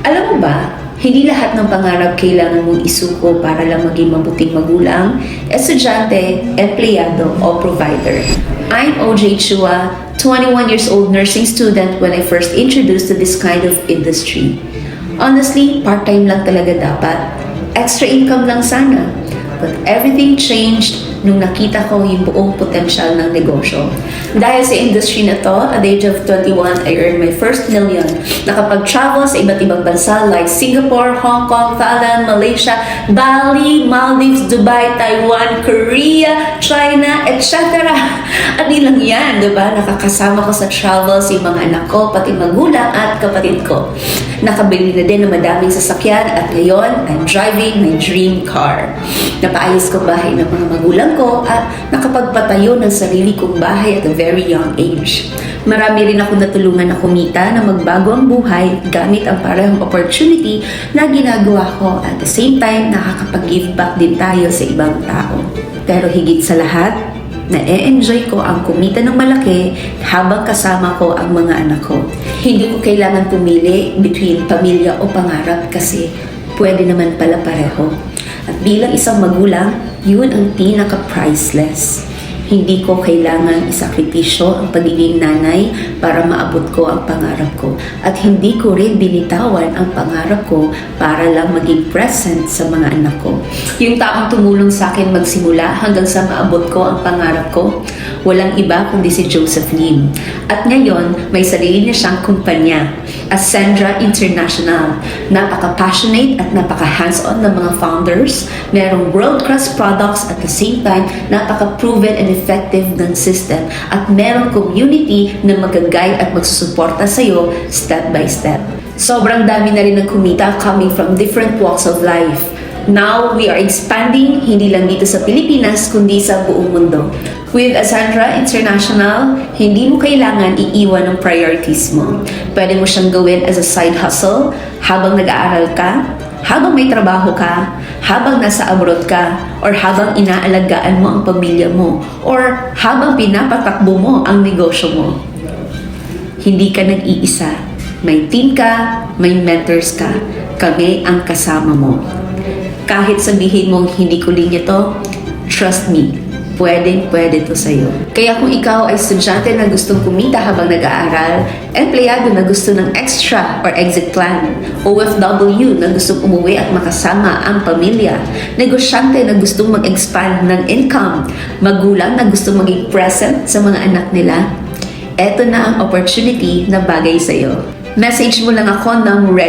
Alam mo ba, hindi lahat ng pangarap kailangan mong isuko para lang maging mabuting magulang, estudyante, empleyado o provider. I'm OJ Chua, 21 years old nursing student when I first introduced to this kind of industry. Honestly, part-time lang talaga dapat. Extra income lang sana. But everything changed nung nakita ko yung buong potensyal ng negosyo. Dahil sa industry na to, at the age of 21, I earned my first million. Nakapag-travel sa iba't ibang bansa like Singapore, Hong Kong, Thailand, Malaysia, Bali, Maldives, Dubai, Taiwan, Korea, China, etc. At di lang yan, diba? Nakakasama ko sa travels yung mga anak ko, pati magulang at kapatid ko. Nakabili na din ng madaming sasakyan at ngayon, I'm driving my dream car. Napaayos ko bahay ng mga magulang ko at nakapagpatayo ng sarili kong bahay at a very young age. Marami rin ako natulungan na kumita na magbago ang buhay gamit ang parehong opportunity na ginagawa ko at the same time nakakapag-give back din tayo sa ibang tao. Pero higit sa lahat, na-enjoy ko ang kumita ng malaki habang kasama ko ang mga anak ko. Hindi ko kailangan pumili between pamilya o pangarap kasi pwede naman pala pareho. At bilang isang magulang, yun ang pinaka-priceless. Hindi ko kailangan isakripisyo ang pagiging nanay para maabot ko ang pangarap ko. At hindi ko rin binitawan ang pangarap ko para lang maging present sa mga anak ko. Yung taong tumulong sa akin magsimula hanggang sa maabot ko ang pangarap ko, walang iba kundi si Joseph Lim. At ngayon, may sarili na siyang kumpanya, Ascendra International. Napaka-passionate at napaka-hands-on ng mga founders. Merong world-class products at the same time, napaka-proven and effective ng system at merong community na mag-guide at magsusuporta sa'yo step by step. Sobrang dami na rin ng kumita coming from different walks of life. Now, we are expanding hindi lang dito sa Pilipinas kundi sa buong mundo. With Ascendra International, hindi mo kailangan iiwan ang priorities mo. Pwede mo siyang gawin as a side hustle habang nag-aaral ka, habang may trabaho ka, habang nasa abroad ka, or habang inaalagaan mo ang pamilya mo, or habang pinapatakbo mo ang negosyo mo. Hindi ka nag-iisa. May team ka, may mentors ka. Kami ang kasama mo. Kahit sabihin mong hindi ko linya to, trust me, pwede to sa'yo. Kaya kung ikaw ay estudyante na gustong kumita habang nag-aaral, empleyado na gusto ng extra or exit plan, OFW na gustong umuwi at makasama ang pamilya, negosyante na gustong mag-expand ng income, magulang na gustong maging present sa mga anak nila, eto na ang opportunity na bagay sa'yo. Message mo lang ako ng ready